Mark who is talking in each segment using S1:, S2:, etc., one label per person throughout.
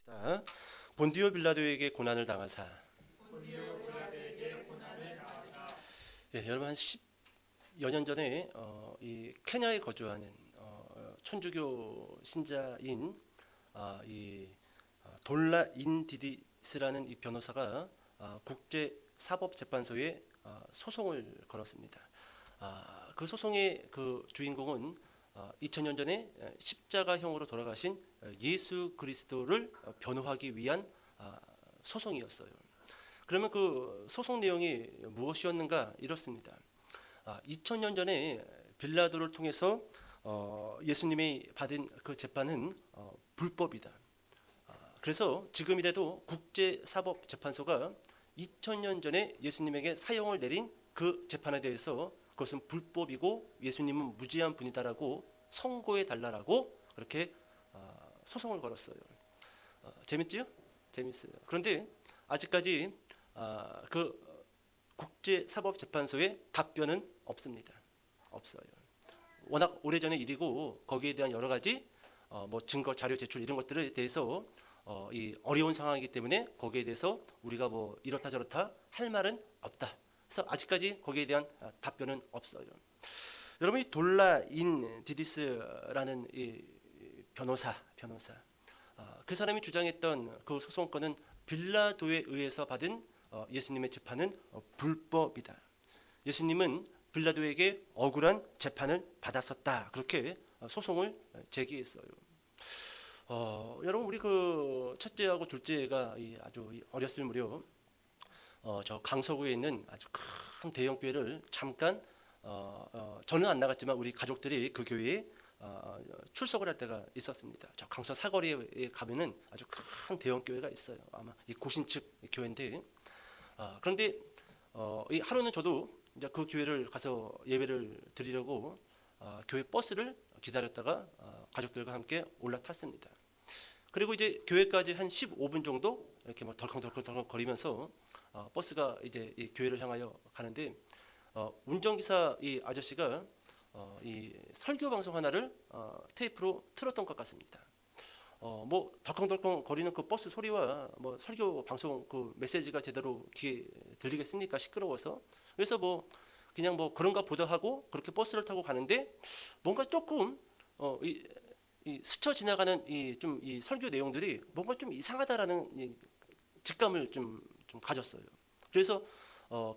S1: 자, 본디오 빌라도에게 고난을 당하사. 예, 여러분 한 10여 년 전에 이 케냐에 거주하는 천주교 신자인 이 돌라 인디디스라는 이 변호사가 국제 사법재판소에 소송을 걸었습니다. 그 소송의 그 주인공은 2000년 전에 십자가형으로 돌아가신 예수 그리스도를 변호하기 위한 소송이었어요. 그러면 그 소송 내용이 무엇이었는가 이렇습니다. 2000년 전에 빌라도를 통해서 예수님이 받은 그 재판은 불법이다. 그래서 지금이라도 국제사법재판소가 2000년 전에 예수님에게 사형을 내린 그 재판에 대해서 그것은 불법이고 예수님은 무죄한 분이다라고 선고해 달라라고 그렇게 소송을 걸었어요. 재밌지요? 재밌어요. 그런데 아직까지 그 국제사법재판소의 답변은 없습니다. 없어요. 워낙 오래전의 일이고 거기에 대한 여러 가지 뭐 증거 자료 제출 이런 것들에 대해서 이 어려운 상황이기 때문에 거기에 대해서 우리가 뭐 이렇다 저렇다 할 말은 없다. 그래서 아직까지 거기에 대한 답변은 없어요. 여러분 이 돌라 인 디디스라는 이 변호사 그 사람이 주장했던 그 소송권은 빌라도에 의해서 받은 예수님의 재판은 불법이다. 예수님은 빌라도에게 억울한 재판을 받았었다. 그렇게 소송을 제기했어요. 여러분 우리 그 첫째하고 둘째가 아주 어렸을 무렵 저 강서구에 있는 아주 큰 대형 교회를 잠깐 저는 안 나갔지만 우리 가족들이 그 교회에 출석을 할 때가 있었습니다. 저 강서 사거리에 가면은 아주 큰 대형 교회가 있어요. 아마 이 고신측 교회인데 그런데 이 하루는 저도 이제 그 교회를 가서 예배를 드리려고 교회 버스를 기다렸다가 가족들과 함께 올라탔습니다. 그리고 이제 교회까지 한 15분 정도 이렇게 뭐 덜컹덜컹 거리면서 버스가 이제 이 교회를 향하여 가는데 운전기사 이 아저씨가 이 설교 방송 하나를 테이프로 틀었던 것 같습니다. 뭐 덜컹덜컹 거리는 그 버스 소리와 뭐 설교 방송 그 메시지가 제대로 귀에 들리겠습니까? 시끄러워서. 그래서 뭐 그냥 뭐 그런가 보다 하고 그렇게 버스를 타고 가는데 뭔가 조금 이 스쳐 지나가는 이 설교 내용들이 뭔가 좀 이상하다라는 이 직감을 좀 가졌어요. 그래서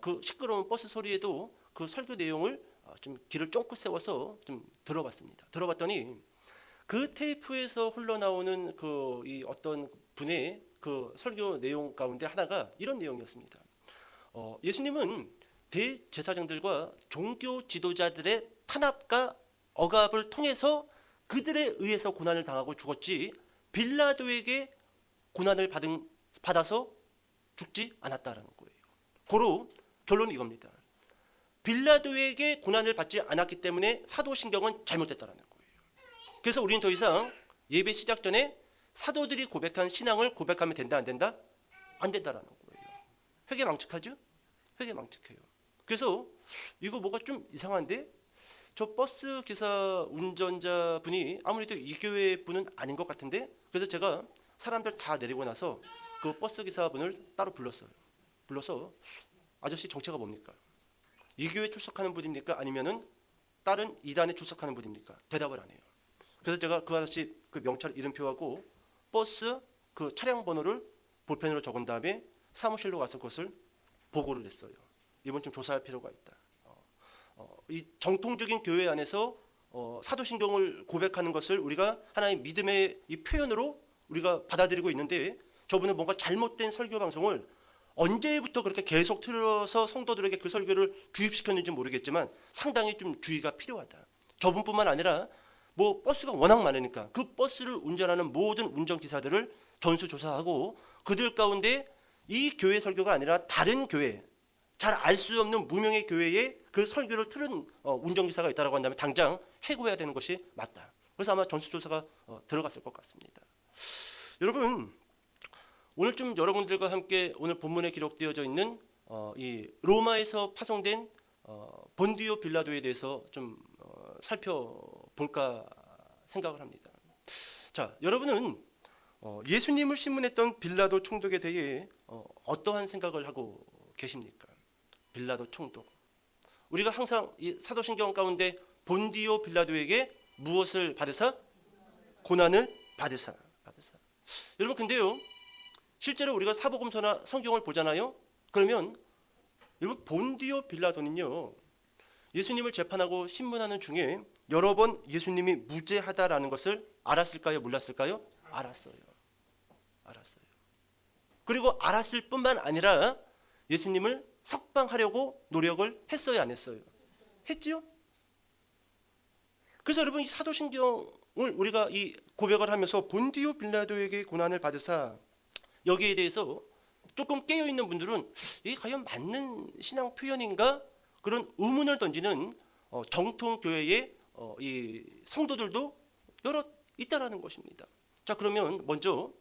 S1: 그 시끄러운 버스 소리에도 그 설교 내용을 좀 귀를 쫑긋 세워서 좀 들어봤습니다. 들어봤더니 그 테이프에서 흘러나오는 그 이 어떤 분의 그 설교 내용 가운데 하나가 이런 내용이었습니다. 예수님은 대제사장들과 종교 지도자들의 탄압과 억압을 통해서 그들에 의해서 고난을 당하고 죽었지 빌라도에게 고난을 받아서 죽지 않았다라는 거예요. 고로 결론은 이겁니다. 빌라도에게 고난을 받지 않았기 때문에 사도신경은 잘못됐다라는 거예요. 그래서 우리는 더 이상 예배 시작 전에 사도들이 고백한 신앙을 고백하면 된다 안 된다? 안 된다라는 거예요. 회개망측하죠? 회개망측해요. 그래서 이거 뭐가 좀 이상한데 저 버스 기사 운전자 분이 아무래도 이 교회 분은 아닌 것 같은데 그래서 제가 사람들 다 내리고 나서 그 버스 기사분을 따로 불렀어요. 불러서 아저씨 정체가 뭡니까? 이 교회 출석하는 분입니까? 아니면은 다른 이단에 출석하는 분입니까? 대답을 안 해요. 그래서 제가 그 아저씨 그 명찰 이름표하고 버스 그 차량 번호를 볼펜으로 적은 다음에 사무실로 가서 그것을 보고를 했어요. 이번 좀 조사할 필요가 있다. 이 정통적인 교회 안에서 사도신경을 고백하는 것을 우리가 하나의 믿음의 이 표현으로 우리가 받아들이고 있는데 저분은 뭔가 잘못된 설교 방송을 언제부터 그렇게 계속 틀어서 성도들에게 그 설교를 주입시켰는지 모르겠지만 상당히 좀 주의가 필요하다. 저분뿐만 아니라 뭐 버스가 워낙 많으니까 그 버스를 운전하는 모든 운전기사들을 전수조사하고 그들 가운데 이 교회 설교가 아니라 다른 교회 잘 알 수 없는 무명의 교회에 그 설교를 틀은 운전기사가 있다고 한다면 당장 해고해야 되는 것이 맞다. 그래서 아마 전수조사가 들어갔을 것 같습니다. 여러분 오늘 좀 여러분들과 함께 오늘 본문에 기록되어져 있는 이 로마에서 파송된 본디오 빌라도에 대해서 좀 살펴볼까 생각을 합니다. 자, 여러분은 예수님을 신문했던 빌라도 총독에 대해 어떠한 생각을 하고 계십니까? 빌라도 총독. 우리가 항상 이 사도신경 가운데 본디오 빌라도에게 무엇을 받으사? 고난을 받으사. 여러분 근데요, 실제로 우리가 사복음서나 성경을 보잖아요. 그러면 여러분 본디오 빌라도는요, 예수님을 재판하고 신문하는 중에 여러 번 예수님이 무죄하다라는 것을 알았을까요? 몰랐을까요? 알았어요. 그리고 알았을 뿐만 아니라 예수님을 석방하려고 노력을 했어요, 안 했어요? 했지요? 그래서 여러분 이 사도신경을 우리가 이 고백을 하면서 본디오 빌라도에게 고난을 받으사, 여기에 대해서 조금 깨어있는 분들은 이게 과연 맞는 신앙 표현인가? 그런 의문을 던지는 정통교회의 이 성도들도 여러 있다라는 것입니다. 자, 그러면 먼저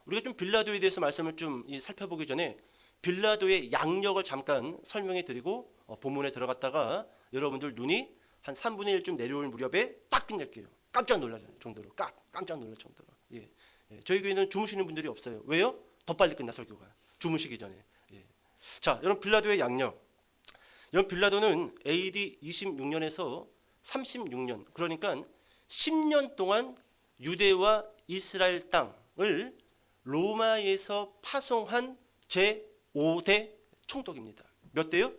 S1: 우리가 좀 빌라도에 대해서 말씀을 좀 살펴보기 전에 빌라도의 양력을 잠깐 설명해 드리고 본문에 들어갔다가 여러분들 눈이 한 3분의 1좀 내려올 무렵에 딱 끝낼게요. 깜짝 놀랄 정도로, 깜짝 놀랄 정도로. 저희 교회는 주무시는 분들이 없어요. 왜요? 더 빨리 끝나 설교가. 주무시기 전에. 자, 여러분 빌라도의 양력. 여러분 빌라도는 AD 26년에서 36년, 그러니까 10년 동안 유대와 이스라엘 땅을 로마에서 파송한 제5대 총독입니다. 몇 대요?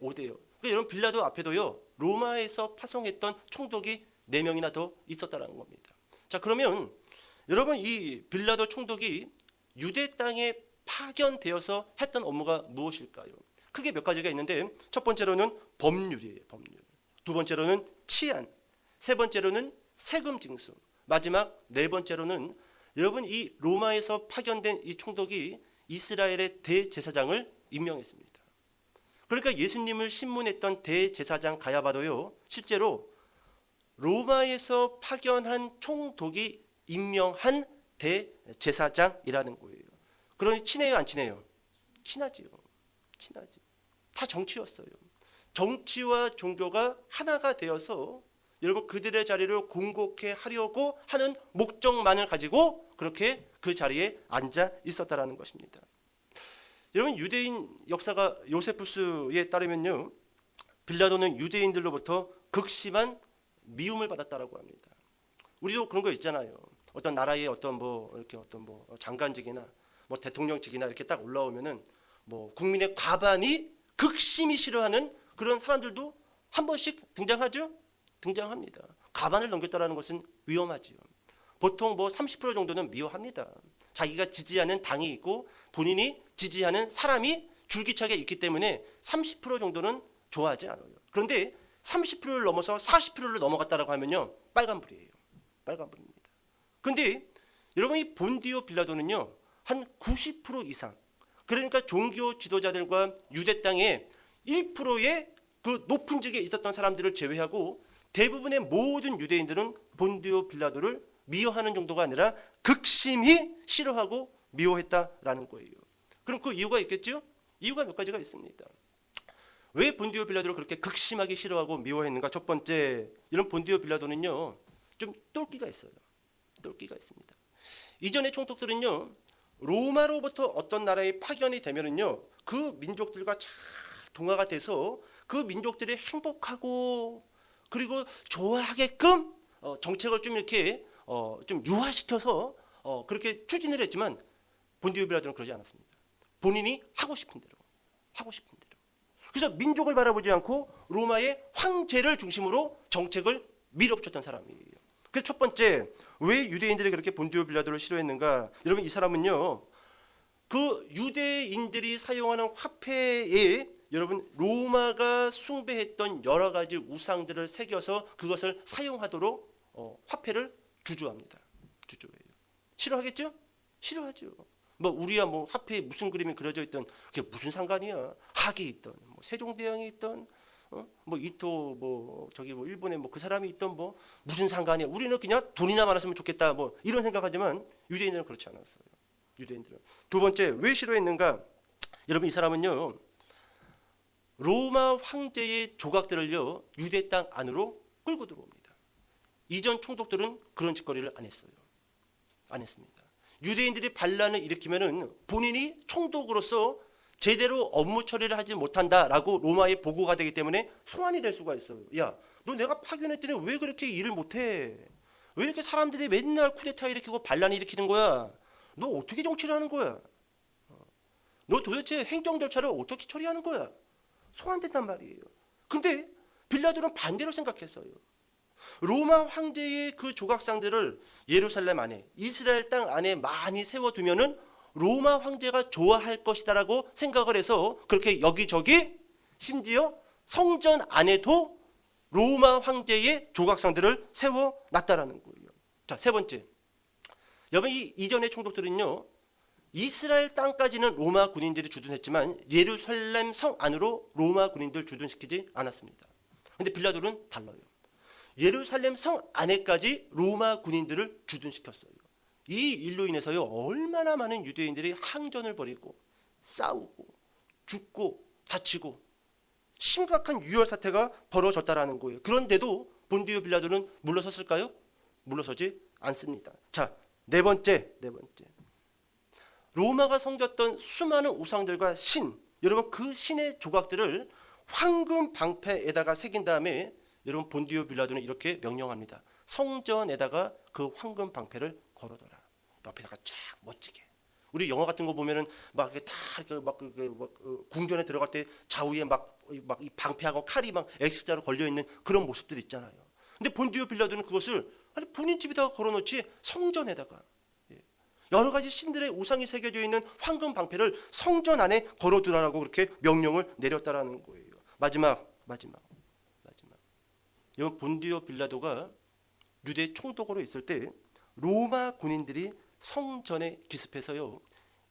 S1: 5대요. 그러니까 여러분 빌라도 앞에도요, 로마에서 파송했던 총독이 4명이나 더 있었다는 겁니다. 자, 그러면 여러분 이 빌라도 총독이 유대 땅에 파견되어서 했던 업무가 무엇일까요? 크게 몇 가지가 있는데, 첫 번째로는 법률이에요. 법률. 두 번째로는 치안. 세 번째로는 세금 징수. 마지막 네 번째로는 여러분 이 로마에서 파견된 이 총독이 이스라엘의 대제사장을 임명했습니다. 그러니까 예수님을 신문했던 대제사장 가야바도요, 실제로 로마에서 파견한 총독이 임명한 대제사장이라는 거예요. 그러니 친해요, 안 친해요? 친하지요. 다 정치였어요. 정치와 종교가 하나가 되어서 여러분 그들의 자리를 공고케 하려고 하는 목적만을 가지고 그렇게 그 자리에 앉아 있었다라는 것입니다. 여러분 유대인 역사가 요세푸스에 따르면요, 빌라도는 유대인들로부터 극심한 미움을 받았다라고 합니다. 우리도 그런 거 있잖아요. 어떤 나라의 어떤 장관직이나 대통령직이나 이렇게 딱 올라오면은 국민의 과반이 극심히 싫어하는 그런 사람들도 한 번씩 등장합니다. 과반을 넘겼다라는 것은 위험하지요. 보통 30% 정도는 미워합니다. 자기가 지지하는 당이 있고 본인이 지지하는 사람이 줄기차게 있기 때문에 30% 정도는 좋아하지 않아요. 그런데 30%를 넘어서 40%를 넘어갔다라고 하면요, 빨간불이에요. 빨간불입니다. 그런데 여러분 이 본디오 빌라도는요, 한 90% 이상, 그러니까 종교 지도자들과 유대 땅의 1%의 그 높은 직에 있었던 사람들을 제외하고 대부분의 모든 유대인들은 본디오 빌라도를 미워하는 정도가 아니라 극심히 싫어하고 미워했다라는 거예요. 그럼 그 이유가 있겠죠? 이유가 몇 가지가 있습니다. 왜 본디오 빌라도를 그렇게 극심하게 싫어하고 미워했는가? 첫 번째, 이런 본디오 빌라도는요, 좀 똘끼가 있어요. 똘끼가 있습니다. 이전의 총독들은요, 로마로부터 어떤 나라에 파견이 되면은요, 그 민족들과 잘 동화가 돼서 그 민족들이 행복하고 그리고 좋아하게끔 정책을 좀 이렇게 좀 유화시켜서 그렇게 추진을 했지만 본디오 빌라도는 그러지 않았습니다. 본인이 하고 싶은 대로. 그래서 민족을 바라보지 않고 로마의 황제를 중심으로 정책을 밀어붙였던 사람이에요. 그래서 첫 번째, 왜 유대인들이 그렇게 본디오 빌라도를 싫어했는가? 여러분 이 사람은요, 그 유대인들이 사용하는 화폐에 여러분 로마가 숭배했던 여러 가지 우상들을 새겨서 그것을 사용하도록 화폐를 주주합니다. 주주예요. 싫어하겠죠? 싫어하죠. 우리야 화폐에 무슨 그림이 그려져 있던 그게 무슨 상관이야? 학이 있던 세종대왕이 있던 이토 일본에 그 사람이 있던 무슨 상관이야? 우리는 그냥 돈이나 많았으면 좋겠다 이런 생각하지만 유대인들은 그렇지 않았어요. 유대인들은. 두 번째, 왜 싫어했는가? 여러분 이 사람은요, 로마 황제의 조각들을요 유대 땅 안으로 끌고 들어옵니다. 이전 총독들은 그런 짓거리를 안 했어요. 안 했습니다. 유대인들이 반란을 일으키면은 본인이 총독으로서 제대로 업무 처리를 하지 못한다라고 로마에 보고가 되기 때문에 소환이 될 수가 있어요. 야, 너 내가 파견했더니 왜 그렇게 일을 못해? 왜 이렇게 사람들이 맨날 쿠데타 일으키고 반란 일으키는 거야? 너 어떻게 정치를 하는 거야? 너 도대체 행정 절차를 어떻게 처리하는 거야? 소환된단 말이에요. 근데 빌라도는 반대로 생각했어요. 로마 황제의 그 조각상들을 예루살렘 안에, 이스라엘 땅 안에 많이 세워두면은 로마 황제가 좋아할 것이다라고 생각을 해서 그렇게 여기저기 심지어 성전 안에도 로마 황제의 조각상들을 세워놨다라는 거예요. 자, 세 번째. 여러분, 이 이전의 총독들은요, 이스라엘 땅까지는 로마 군인들이 주둔했지만 예루살렘 성 안으로 로마 군인들 주둔시키지 않았습니다. 근데 빌라도는 달라요. 예루살렘 성 안에까지 로마 군인들을 주둔시켰어요. 이 일로 인해서요, 얼마나 많은 유대인들이 항전을 벌이고 싸우고 죽고 다치고 심각한 유혈 사태가 벌어졌다라는 거예요. 그런데도 본디오 빌라도는 물러섰을까요? 물러서지 않습니다. 자, 네 번째. 로마가 섬겼던 수많은 우상들과 신, 여러분 그 신의 조각들을 황금 방패에다가 새긴 다음에 여러분 본디오 빌라도는 이렇게 명령합니다. 성전에다가 그 황금 방패를 걸어둬라. 옆에다가 쫙 멋지게. 우리 영화 같은 거 보면은 막 이렇게 다 궁전에 들어갈 때 좌우에 막 이 방패하고 칼이 막 X자로 걸려 있는 그런 모습들 있잖아요. 근데 본디오 빌라도는 그것을 아니 본인 집에다가 걸어놓지 성전에다가 여러 가지 신들의 우상이 새겨져 있는 황금 방패를 성전 안에 걸어두라라고 그렇게 명령을 내렸다라는 거예요. 마지막. 여러분 본디오 빌라도가 유대 총독으로 있을 때 로마 군인들이 성전에 기습해서요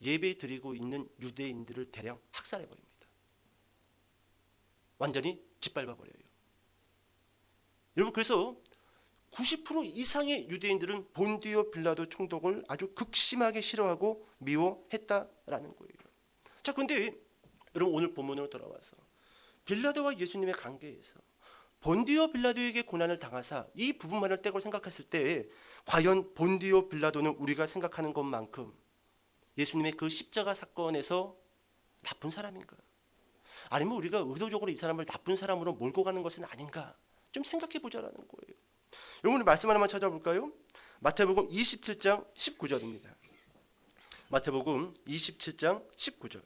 S1: 예배 드리고 있는 유대인들을 대량 학살해 버립니다. 완전히 짓밟아 버려요. 여러분 그래서 90% 이상의 유대인들은 본디오 빌라도 총독을 아주 극심하게 싫어하고 미워했다라는 거예요. 자, 근데 여러분 오늘 본문으로 돌아와서 빌라도와 예수님의 관계에서 본디오 빌라도에게 고난을 당하사 이 부분만을 떼고 생각했을 때 과연 본디오 빌라도는 우리가 생각하는 것만큼 예수님의 그 십자가 사건에서 나쁜 사람인가? 아니면 우리가 의도적으로 이 사람을 나쁜 사람으로 몰고 가는 것은 아닌가? 좀 생각해 보자라는 거예요. 여러분 말씀 하나만 찾아볼까요? 마태복음 27장 19절입니다. 마태복음 27장 19절.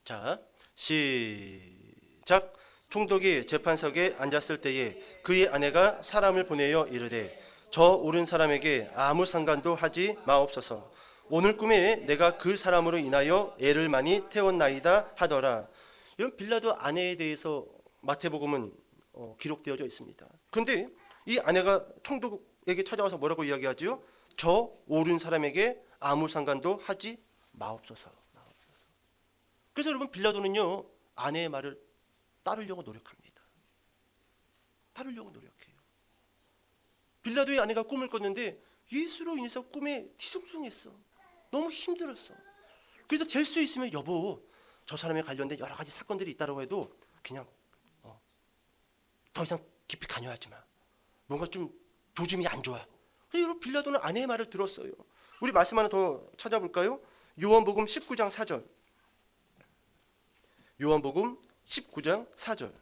S1: 자, 시작. 총독이 재판석에 앉았을 때에 그의 아내가 사람을 보내어 이르되 저 옳은 사람에게 아무 상관도 하지 마옵소서. 오늘 꿈에 내가 그 사람으로 인하여 애를 많이 태웠나이다 하더라. 이런 빌라도 아내에 대해서 마태복음은 기록되어져 있습니다. 그런데 이 아내가 총독에게 찾아와서 뭐라고 이야기하지요? 저 옳은 사람에게 아무 상관도 하지 마옵소서. 그래서 여러분 빌라도는요 아내의 말을 따르려고 노력합니다. 따르려고 노력해요. 빌라도의 아내가 꿈을 꿨는데 예수로 인해서 꿈에 뒤숭숭했어. 너무 힘들었어. 그래서 될 수 있으면 여보 저 사람에 관련된 여러 가지 사건들이 있다고 해도 그냥 더 이상 깊이 관여하지 마. 뭔가 좀 조짐이 안 좋아. 그래서 여러분 빌라도는 아내의 말을 들었어요. 우리 말씀 하나 더 찾아볼까요? 요한복음 19장 4절. 요한복음 19장 4절.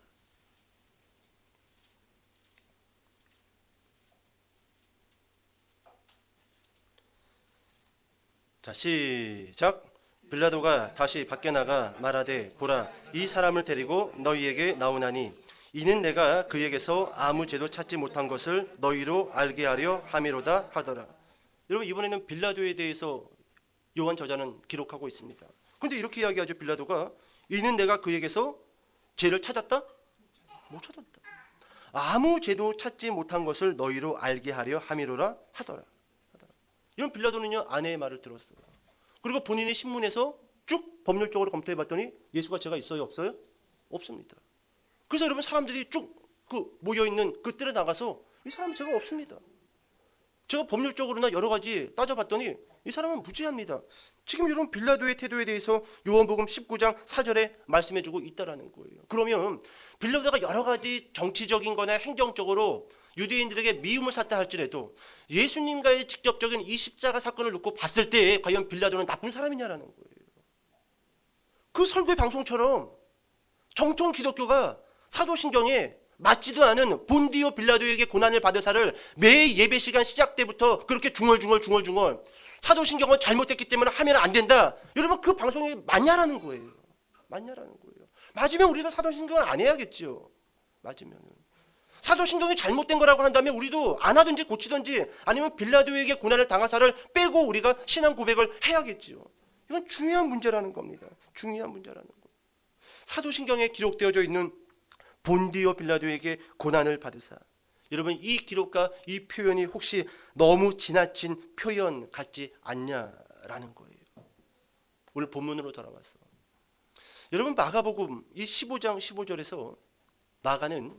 S1: 자, 시작. 빌라도가 다시 밖에 나가 말하되 보라 이 사람을 데리고 너희에게 나오나니 이는 내가 그에게서 아무 죄도 찾지 못한 것을 너희로 알게 하려 함이로다 하더라. 여러분 이번에는 빌라도에 대해서 요한 저자는 기록하고 있습니다. 그런데 이렇게 이야기하죠. 빌라도가 이는 내가 그에게서 죄를 찾았다? 못 찾았다. 아무 죄도 찾지 못한 것을 너희로 알게 하려 함이로라 하더라. 이런 빌라도는요 아내의 말을 들었어요. 그리고 본인의 신문에서 쭉 법률적으로 검토해 봤더니 예수가 죄가 있어요 없어요? 없습니다. 그래서 여러분 사람들이 쭉 그 모여 있는 그 뜰에 나가서 이 사람은 죄가 없습니다. 제가 법률적으로나 여러 가지 따져봤더니 이 사람은 무지합니다. 지금 이런 빌라도의 태도에 대해서 요한복음 19장 4절에 말씀해주고 있다라는 거예요. 그러면 빌라도가 여러 가지 정치적인 거나 행정적으로 유대인들에게 미움을 샀다 할지라도 예수님과의 직접적인 이 십자가 사건을 놓고 봤을 때 과연 빌라도는 나쁜 사람이냐라는 거예요. 그 설교 방송처럼 정통 기독교가 사도신경에 맞지도 않은 본디오 빌라도에게 고난을 받으사를 매 예배 시간 시작 때부터 그렇게 중얼중얼 사도신경은 잘못됐기 때문에 하면 안 된다. 여러분 그 방송이 맞냐라는 거예요. 맞냐라는 거예요. 맞으면 우리도 사도신경을 안 해야겠죠. 맞으면은. 사도신경이 잘못된 거라고 한다면 우리도 안 하든지 고치든지 아니면 빌라도에게 고난을 당하사를 빼고 우리가 신앙 고백을 해야겠지요. 이건 중요한 문제라는 겁니다. 중요한 문제라는 거. 사도신경에 기록되어져 있는 본디오 빌라도에게 고난을 받으사. 여러분 이 기록과 이 표현이 혹시 너무 지나친 표현 같지 않냐라는 거예요. 오늘 본문으로 돌아왔어. 여러분 마가복음 이 15장 15절에서 마가는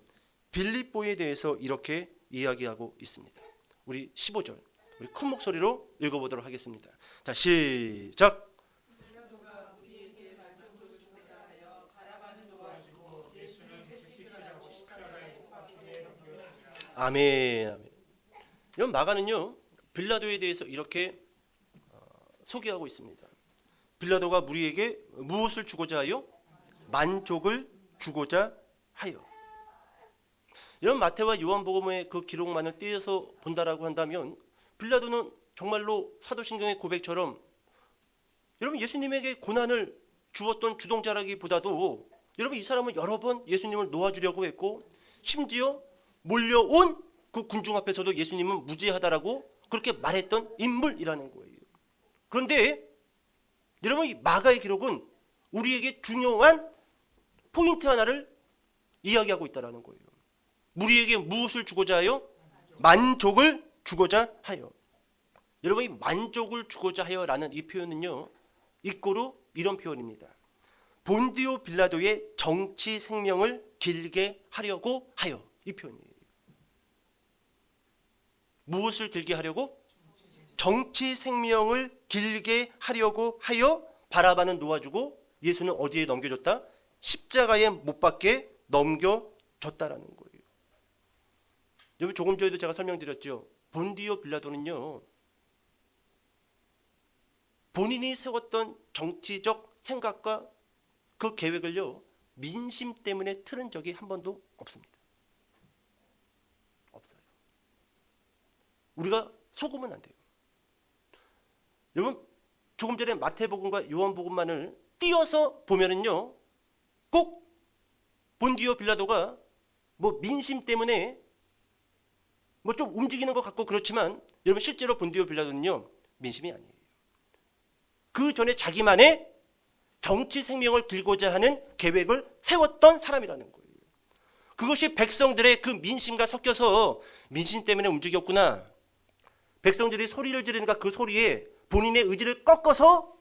S1: 빌립보에 대해서 이렇게 이야기하고 있습니다. 우리 15절 우리 큰 목소리로 읽어보도록 하겠습니다. 자 시작. 아멘, 아멘. 이런 마가는요 빌라도에 대해서 이렇게 소개하고 있습니다. 빌라도가 우리에게 무엇을 주고자 하여? 만족을 주고자 하여. 이런 마태와 요한복음의 그 기록만을 떼어서 본다라고 한다면 빌라도는 정말로 사도신경의 고백처럼 여러분 예수님에게 고난을 주었던 주동자라기보다도 여러분 이 사람은 여러 번 예수님을 놓아주려고 했고 심지어 몰려온 그 군중 앞에서도 예수님은 무지하다라고 그렇게 말했던 인물이라는 거예요. 그런데 여러분 이 마가의 기록은 우리에게 중요한 포인트 하나를 이야기하고 있다는 거예요. 우리에게 무엇을 주고자 하여? 만족을 주고자 하여. 여러분 이 만족을 주고자 하여라는 이 표현은요 이꼬로 이런 표현입니다. 본디오 빌라도의 정치 생명을 길게 하려고 하여. 이 표현이에요. 무엇을 길게 하려고? 정치 생명을 길게 하려고 하여 바라바는 놓아주고 예수는 어디에 넘겨줬다? 십자가에 못 박게 넘겨줬다라는 거예요. 여러분 조금 전에도 제가 설명드렸죠. 본디오 빌라도는요 본인이 세웠던 정치적 생각과 그 계획을요 민심 때문에 틀은 적이 한 번도 없습니다. 없어요. 우리가 속으면 안 돼요. 여러분 조금 전에 마태복음과 요한복음만을 띄어서 보면은요 꼭 본디오 빌라도가 뭐 민심 때문에 뭐 좀 움직이는 것 같고 그렇지만 여러분 실제로 본디오 빌라도는요 민심이 아니에요. 그 전에 자기만의 정치 생명을 길고자 하는 계획을 세웠던 사람이라는 거예요. 그것이 백성들의 그 민심과 섞여서 민심 때문에 움직였구나. 백성들이 소리를 지르니까 그 소리에 본인의 의지를 꺾어서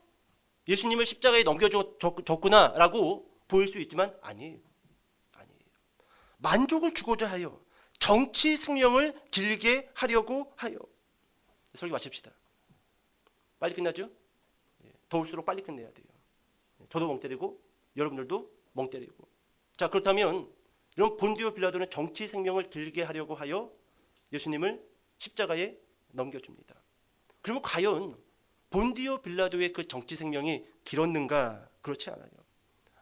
S1: 예수님을 십자가에 넘겨줬구나라고 보일 수 있지만 아니에요. 아니에요. 만족을 주고자 하여 정치 생명을 길게 하려고 하여. 설교 마칩시다. 빨리 끝나죠? 더울수록 빨리 끝내야 돼요. 저도 멍 때리고 여러분들도 멍 때리고. 자 그렇다면 이런 본디오 빌라도는 정치 생명을 길게 하려고 하여 예수님을 십자가에 넘겨줍니다. 그러면 과연 본디오 빌라도의 그 정치 생명이 길었는가? 그렇지 않아요.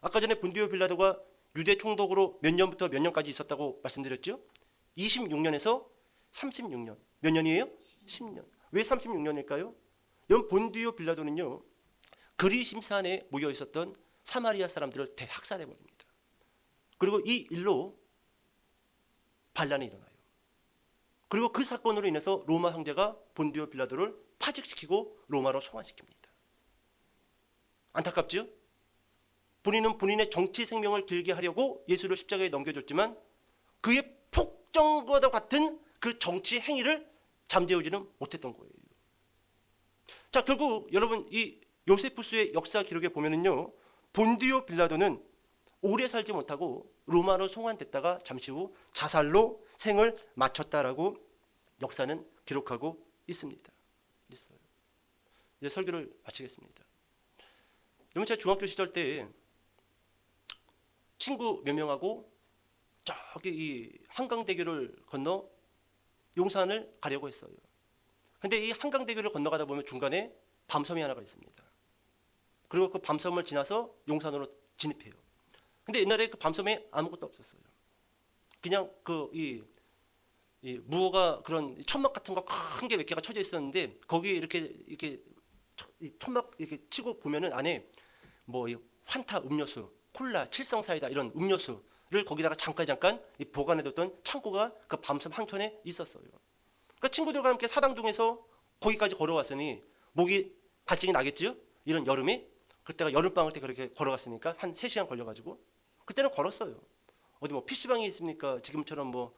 S1: 아까 전에 본디오 빌라도가 유대 총독으로 몇 년부터 몇 년까지 있었다고 말씀드렸죠? 26년에서 36년. 몇 년이에요? 10년. 왜 36년일까요? 이런 본디오 빌라도는요 그리 심산에 모여 있었던 사마리아 사람들을 대학살해 버립니다. 그리고 이 일로 반란이 일어나요. 그리고 그 사건으로 인해서 로마 황제가 본디오 빌라도를 파직시키고 로마로 송환시킵니다. 안타깝죠? 본인은 본인의 정치 생명을 길게 하려고 예수를 십자가에 넘겨줬지만 그의 폭정과도 같은 그 정치 행위를 잠재우지는 못했던 거예요. 자 결국 여러분 이 요세푸스의 역사 기록에 보면은요 본디오 빌라도는 오래 살지 못하고 로마로 송환됐다가 잠시 후 자살로 생을 마쳤다라고 역사는 기록하고 있습니다. 있어요. 이제 설교를 마치겠습니다. 여러분 제가 중학교 시절 때 친구 몇 명하고 저기 이 한강대교를 건너 용산을 가려고 했어요. 근데 이 한강대교를 건너가다 보면 중간에 밤섬이 하나가 있습니다. 그리고 그 밤섬을 지나서 용산으로 진입해요. 근데 옛날에 그 밤섬에 아무것도 없었어요. 그냥 이 무허가 그런 천막 같은 거 큰 게 몇 개가 쳐져 있었는데 거기에 이렇게 이 천막 이렇게 치고 보면은 안에 뭐 이 환타 음료수, 콜라, 칠성 사이다 이런 음료수를 거기다가 잠깐 이 보관해뒀던 창고가 그 밤섬 한켠에 있었어요. 그러니까 친구들과 함께 사당동에서 거기까지 걸어왔으니 목이 갈증이 나겠지요? 이런 여름에 그때가 여름방학 때 그렇게 걸어갔으니까 한 3시간 걸려가지고 그때는 걸었어요. 어디 뭐 PC방이 있습니까? 지금처럼 뭐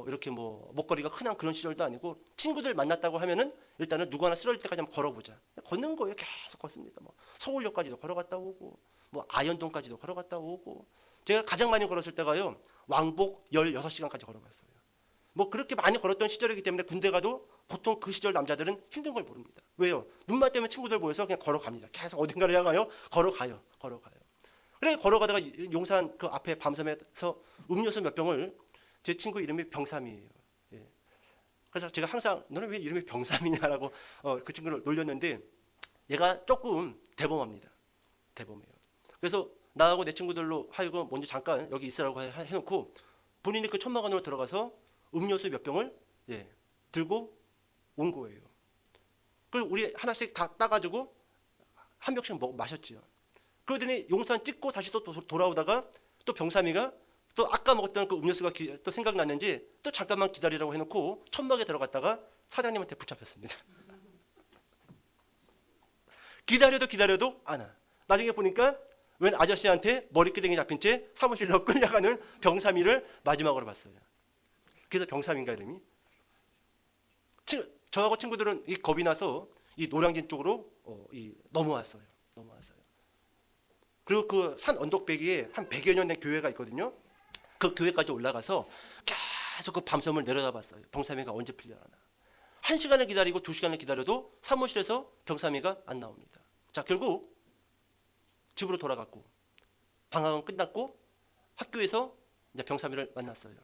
S1: 이렇게 뭐 목거리가 흔한 그런 시절도 아니고 친구들 만났다고 하면은 일단은 누구 하나 쓰러질 때까지 한번 걸어보자. 걷는 거예요. 계속 걷습니다. 뭐 서울역까지도 걸어갔다 오고 뭐 아현동까지도 걸어갔다 오고 제가 가장 많이 걸었을 때가요. 왕복 16시간까지 걸어갔어요. 뭐 그렇게 많이 걸었던 시절이기 때문에 군대 가도 보통 그 시절 남자들은 힘든 걸 모릅니다. 왜요? 눈만 때문에 친구들 모여서 그냥 걸어갑니다. 계속 어딘가를 향하여 걸어가요. 그래 걸어가다가 용산 그 앞에 밤섬에서 음료수 몇 병을 제 친구 이름이 병삼이에요. 예. 그래서 제가 항상 너는 왜 이름이 병삼이냐라고 그 친구를 놀렸는데 얘가 조금 대범합니다. 대범해요. 그래서 나하고 내 친구들로 하여금 먼저 잠깐 여기 있으라고 해놓고 본인이 그 천막 안으로 들어가서 음료수 몇 병을 들고 온 거예요. 그래서 우리 하나씩 다 따가지고 한 병씩 마셨죠. 그러더니 용산 찍고 다시 또 돌아오다가 또 병삼이가 또 아까 먹었던 그 음료수가 또 생각났는지 또 잠깐만 기다리라고 해놓고 천막에 들어갔다가 사장님한테 붙잡혔습니다. 기다려도 안 와. 나중에 보니까 웬 아저씨한테 머리끄댕이 잡힌 채 사무실로 끌려가는 병삼이를 마지막으로 봤어요. 그래서 병삼인가 이름이. 저하고 친구들은 이 겁이 나서 이 노량진 쪽으로 넘어왔어요. 그리고 그 산 언덕배기에 한 100여 년 된 교회가 있거든요. 그 교회까지 올라가서 계속 그 밤섬을 내려다봤어요. 병삼이가 언제 풀려나. 1시간을 기다리고 2시간을 기다려도 사무실에서 병삼이가 안 나옵니다. 자, 결국 집으로 돌아갔고 방학은 끝났고 학교에서 이제 병삼이를 만났어요.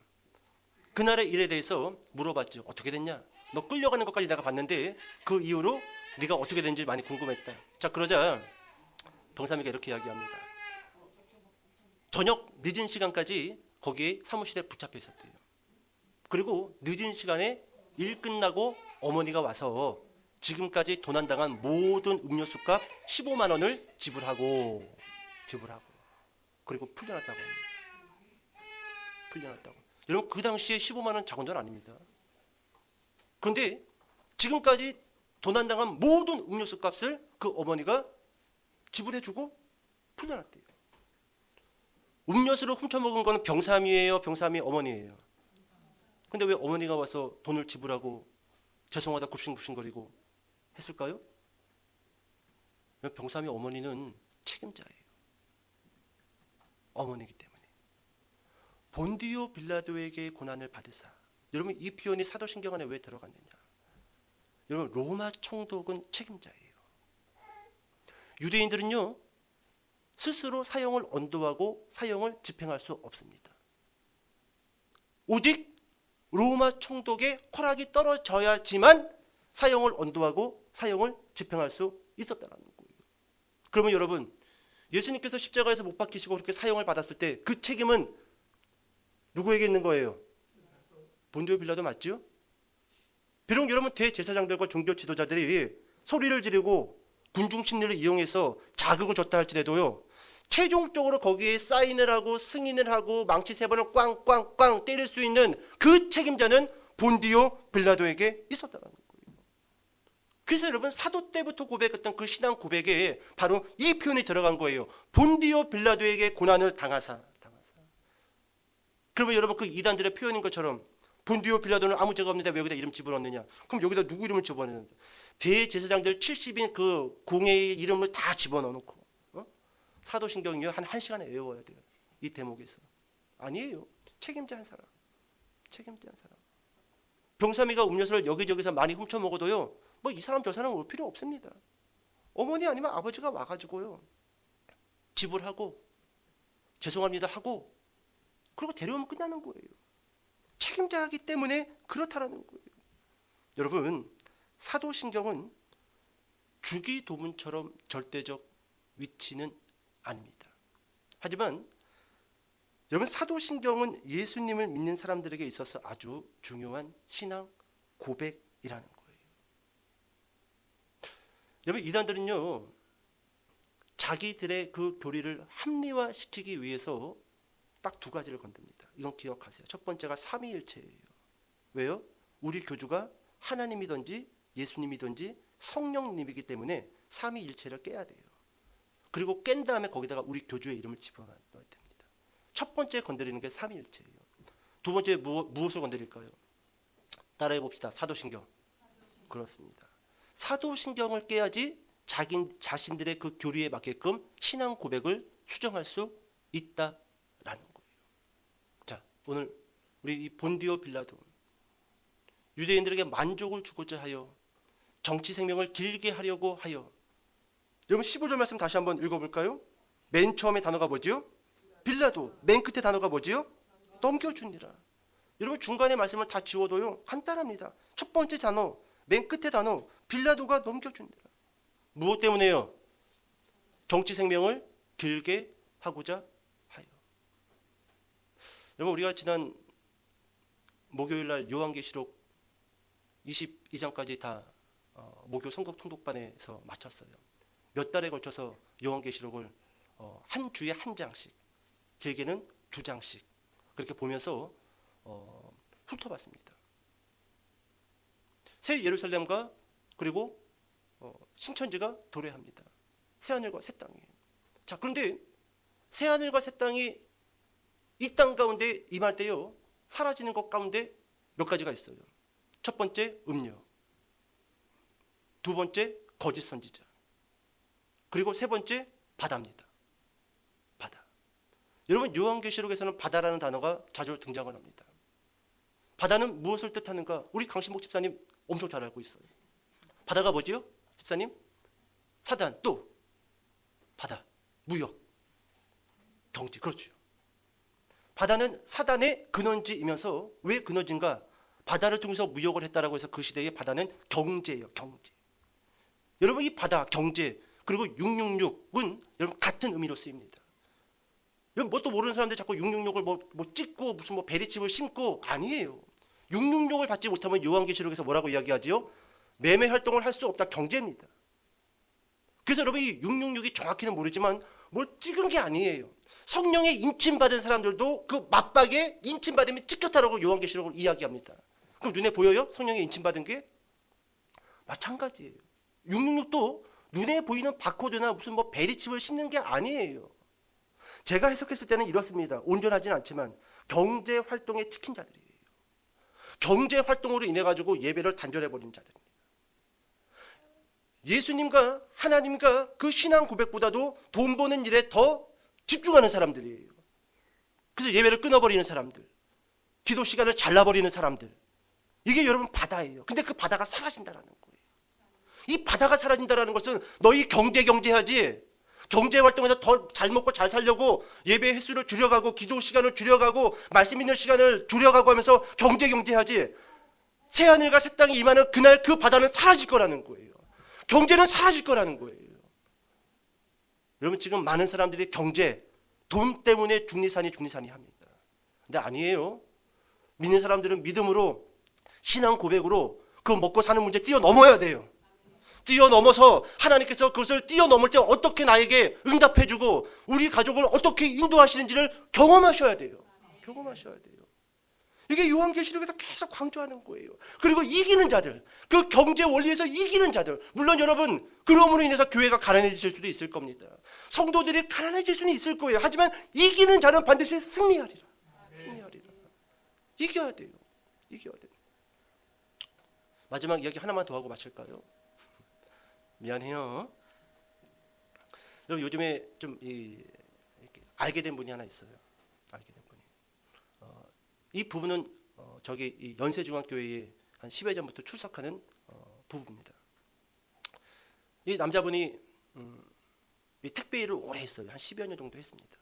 S1: 그날의 일에 대해서 물어봤죠. 어떻게 됐냐? 너 끌려가는 것까지 내가 봤는데 그 이후로 네가 어떻게 된지 많이 궁금했다. 자, 그러자 병삼이가 이렇게 이야기합니다. 저녁 늦은 시간까지 거기에 사무실에 붙잡혀 있었대요. 그리고 늦은 시간에 일 끝나고 어머니가 와서 지금까지 도난당한 모든 음료수값 15만 원을 지불하고 그리고 풀려났다고 합니다. 풀려났다고. 여러분 그 당시에 15만 원 작은 돈 아닙니다. 그런데 지금까지 도난당한 모든 음료수 값을 그 어머니가 지불해주고 풀려났대요. 음료수를 훔쳐먹은 거는 병삼이에요, 병삼이 어머니예요. 근데 왜 어머니가 와서 돈을 지불하고 죄송하다 굽신굽신거리고 했을까요? 병삼이 어머니는 책임자예요. 어머니이기 때문에. 본디오 빌라도에게 고난을 받으사. 여러분 이 표현이 사도신경 안에 왜 들어갔느냐? 여러분 로마 총독은 책임자예요. 유대인들은요 스스로 사형을 언도하고 사형을 집행할 수 없습니다. 오직 로마 총독의 허락이 떨어져야지만 사형을 언도하고 사형을 집행할 수 있었다는 거예요. 그러면 여러분 예수님께서 십자가에서 못 박히시고 그렇게 사형을 받았을 때 그 책임은 누구에게 있는 거예요? 본디오 빌라도 맞죠? 비록 여러분 대제사장들과 종교 지도자들이 소리를 지르고 군중 심리를 이용해서 자극을 줬다 할지라도요 최종적으로 거기에 사인을 하고 승인을 하고 망치 3번을 꽝꽝꽝 때릴 수 있는 그 책임자는 본디오 빌라도에게 있었다는 거예요. 그래서 여러분 사도 때부터 고백했던 그 신앙 고백에 바로 이 표현이 들어간 거예요. 본디오 빌라도에게 고난을 당하사. 그러면 여러분 그 이단들의 표현인 것처럼 본디오 빌라도는 아무 죄가 없는데 왜 여기다 이름 집어넣느냐? 그럼 여기다 누구 이름을 집어넣느냐? 대제사장들 70인 그 공회의 이름을 다 집어넣어놓고 사도신경이요 한 1시간에 외워야 돼요. 이 대목에서. 아니에요. 책임자 한 사람. 병삼이가 음료수를 여기저기서 많이 훔쳐 먹어도요 뭐 이 사람 저 사람 올 필요 없습니다. 어머니 아니면 아버지가 와가지고요, 지불하고 죄송합니다 하고 그리고 데려오면 끝나는 거예요. 책임자이기 때문에 그렇다라는 거예요. 여러분, 사도신경은 주기도문처럼 절대적 위치는 아닙니다. 하지만 여러분, 사도신경은 예수님을 믿는 사람들에게 있어서 아주 중요한 신앙 고백이라는 거예요. 여러분, 이단들은요, 자기들의 그 교리를 합리화시키기 위해서 딱 두 가지를 건듭니다. 이건 기억하세요. 첫 번째가 삼위일체예요. 왜요? 우리 교주가 하나님이든지 예수님이든지 성령님이기 때문에 삼위일체를 깨야 돼요. 그리고 깬 다음에 거기다가 우리 교주의 이름을 집어넣어야 됩니다. 첫 번째 건드리는 게 삼위일체예요. 두 번째 무엇을 건드릴까요? 따라해 봅시다. 사도신경. 그렇습니다. 사도신경을 깨야지 자신들의 그 교리에 맞게끔 신앙 고백을 수정할 수 있다라는 거예요. 자, 오늘 우리 이 본디오 빌라도 유대인들에게 만족을 주고자 하여 정치 생명을 길게 하려고 하여, 여러분 15절 말씀 다시 한번 읽어볼까요? 맨 처음에 단어가 뭐지요? 빌라도. 맨 끝에 단어가 뭐지요? 넘겨주니라. 여러분, 중간에 말씀을 다 지워도요 간단합니다. 첫 번째 단어, 맨 끝에 단어, 빌라도가 넘겨주니라. 무엇 때문에요? 정치 생명을 길게 하고자 하여. 여러분, 우리가 지난 목요일 날 요한계시록 22장까지 다 목요 성경 통독반에서 마쳤어요. 몇 달에 걸쳐서 요한계시록을 한 주에 한 장씩, 길게는 두 장씩 그렇게 보면서 훑어봤습니다. 새 예루살렘과 그리고 신천지가 도래합니다. 새하늘과 새 땅이. 자, 그런데 새하늘과 새 땅이 이 땅 가운데 임할 때요, 사라지는 것 가운데 몇 가지가 있어요. 첫 번째, 음녀. 두 번째, 거짓 선지자. 그리고 세 번째, 바다입니다. 바다. 여러분, 요한계시록에서는 바다라는 단어가 자주 등장을 합니다. 바다는 무엇을 뜻하는가? 우리 강신복 집사님 엄청 잘 알고 있어요. 바다가 뭐지요? 집사님? 사단. 또 바다, 무역, 경제. 그렇죠. 바다는 사단의 근원지이면서 왜 근원지인가? 바다를 통해서 무역을 했다라고 해서 그 시대의 바다는 경제예요. 경제. 여러분, 이 바다, 경제, 그리고 666은 여러분 같은 의미로 쓰입니다. 여러분, 뭣도 모르는 사람들이 자꾸 666을 뭐 찍고 무슨 뭐 베리칩을 심고, 아니에요. 666을 받지 못하면 요한계시록에서 뭐라고 이야기하지요? 매매 활동을 할 수 없다. 경제입니다. 그래서 여러분, 이 666이 정확히는 모르지만 뭘 찍은 게 아니에요. 성령의 인침받은 사람들도 그 맞박에 인침받으면 찍혔다라고 요한계시록을 이야기합니다. 그럼 눈에 보여요? 성령의 인침받은 게? 마찬가지예요. 666도 눈에 보이는 바코드나 무슨 뭐 베리칩을 심는 게 아니에요. 제가 해석했을 때는 이렇습니다. 온전하진 않지만 경제 활동에 찍힌 자들이에요. 경제 활동으로 인해 가지고 예배를 단절해 버린 자들입니다. 예수님과 하나님과 그 신앙 고백보다도 돈 버는 일에 더 집중하는 사람들이에요. 그래서 예배를 끊어버리는 사람들, 기도 시간을 잘라버리는 사람들, 이게 여러분 바다예요. 근데 그 바다가 사라진다라는 거예요. 이 바다가 사라진다라는 것은 너희 경제하지, 경제 활동에서 더 잘 먹고 잘 살려고 예배 횟수를 줄여가고 기도 시간을 줄여가고 말씀 있는 시간을 줄여가고 하면서 경제하지, 새하늘과 새 땅이 임하는 그날 그 바다는 사라질 거라는 거예요. 경제는 사라질 거라는 거예요. 여러분, 지금 많은 사람들이 경제, 돈 때문에 중리산이 합니다. 근데 아니에요. 믿는 사람들은 믿음으로, 신앙 고백으로 그 먹고 사는 문제 뛰어넘어야 돼요. 뛰어넘어서 하나님께서 그것을 뛰어넘을 때 어떻게 나에게 응답해주고 우리 가족을 어떻게 인도하시는지를 경험하셔야 돼요. 경험하셔야 돼요. 이게 요한계시록에서 계속 강조하는 거예요. 그리고 이기는 자들, 그 경제 원리에서 이기는 자들, 물론 여러분 그럼으로 인해서 교회가 가난해질 수도 있을 겁니다. 성도들이 가난해질 수는 있을 거예요. 하지만 이기는 자는 반드시 승리하리라. 승리하리라. 이겨야 돼요. 이겨야 돼요. 마지막 이야기 하나만 더 하고 마칠까요? 미안해요. 여러분, 요즘에 좀 알게 된 분이 하나 있어요. 알게 된 분이. 이 부부는 저기 이 연세중앙교회에 한 10여 전부터 출석하는 부부입니다. 이 남자분이 이 택배 일을 오래 했어요. 한 10여 년 정도 했습니다.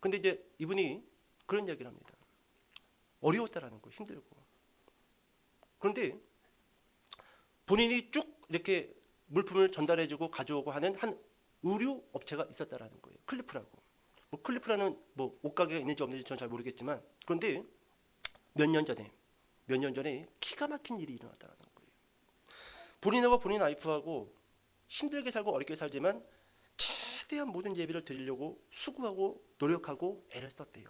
S1: 근데 이제 이분이 그런 얘기를 합니다. 어려웠다라는 거, 힘들고. 그런데 본인이 쭉 이렇게 물품을 전달해주고 가져오고 하는 한 의류 업체가 있었다라는 거예요. 클리프라고. 뭐 클리프라는 뭐 옷가게가 있는지 없는지 저는 잘 모르겠지만, 그런데 몇 년 전에 기가 막힌 일이 일어났다는 거예요. 본인하고 본인 와이프하고 힘들게 살고 어렵게 살지만 최대한 모든 예배를 드리려고 수고하고 노력하고 애를 썼대요.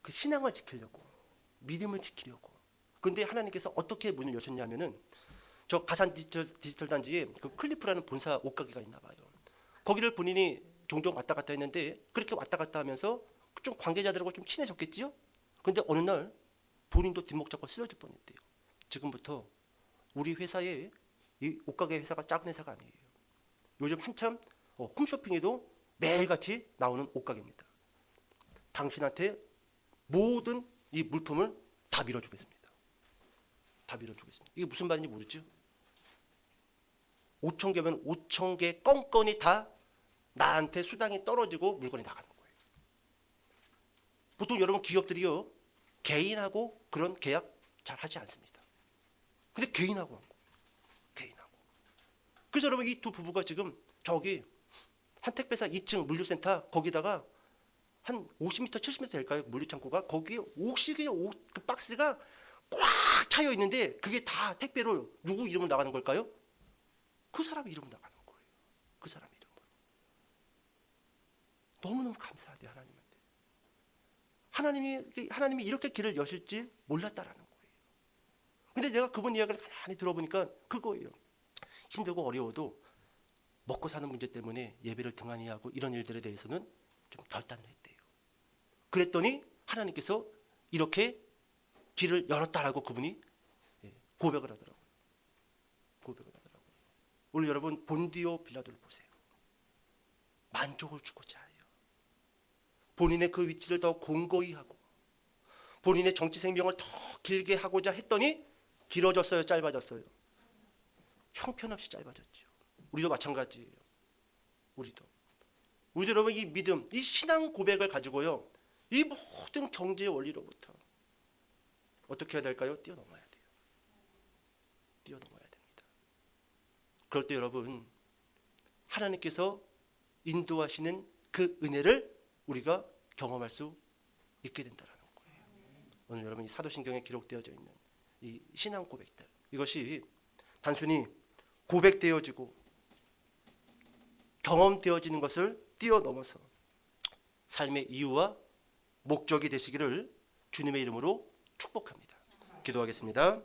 S1: 그 신앙을 지키려고, 믿음을 지키려고. 그런데 하나님께서 어떻게 문을 여셨냐면은 저 가산 디지털 단지에 그 클리프라는 본사 옷가게가 있나 봐요. 거기를 본인이 종종 왔다 갔다 했는데 그렇게 왔다 갔다 하면서 좀 관계자들하고 좀 친해졌겠지요? 그런데 어느 날 본인도 뒷목 잡고 쓰러질 뻔했대요. 지금부터 우리 회사에 이 옷가게 회사가 작은 회사가 아니에요. 요즘 한참 홈쇼핑에도 매일같이 나오는 옷가게입니다. 당신한테 모든 이 물품을 다 밀어주겠습니다. 다 밀어주겠습니다. 이게 무슨 말인지 모르죠? 5천 개면 5천 개 건건이 다 나한테 수당이 떨어지고 물건이 나가는 거예요. 보통 여러분 기업들이요, 개인하고 그런 계약 잘 하지 않습니다. 근데 개인하고 한 거예요. 개인하고. 그래서 여러분 이 두 부부가 지금 저기 한 택배사 2층 물류센터 거기다가 한 50m, 70m 될까요? 물류창고가 거기에 옥시계 그 박스가 꽉 차여 있는데 그게 다 택배로 누구 이름으로 나가는 걸까요? 그 사람 이름으로 나가는 거예요. 그 사람 이름으로. 너무너무 감사하대요, 하나님한테. 하나님이 이렇게 길을 여실지 몰랐다라는 거예요. 근데 내가 그분 이야기를 가만히 들어보니까 그거예요. 힘들고 어려워도 먹고 사는 문제 때문에 예배를 등한히 하고 이런 일들에 대해서는 좀 결단을 했대요. 그랬더니 하나님께서 이렇게 길을 열었다라고 그분이 고백을 하더라고요. 고백을 하더라고요. 오늘 여러분 본디오 빌라도를 보세요. 만족을 주고자 해요. 본인의 그 위치를 더 공고히 하고 본인의 정치 생명을 더 길게 하고자 했더니 길어졌어요, 짧아졌어요? 형편없이 짧아졌죠. 우리도 마찬가지예요. 우리도 여러분 이 믿음, 이 신앙 고백을 가지고요, 이 모든 경제의 원리로부터 어떻게 해야 될까요? 뛰어넘어야 돼요. 뛰어넘어야 됩니다. 그럴 때 여러분 하나님께서 인도하시는 그 은혜를 우리가 경험할 수 있게 된다는 거예요. 오늘 여러분 이 사도신경에 기록되어져 있는 이 신앙 고백들, 이것이 단순히 고백되어지고 경험되어지는 것을 뛰어넘어서 삶의 이유와 목적이 되시기를 주님의 이름으로 축복합니다. 기도하겠습니다.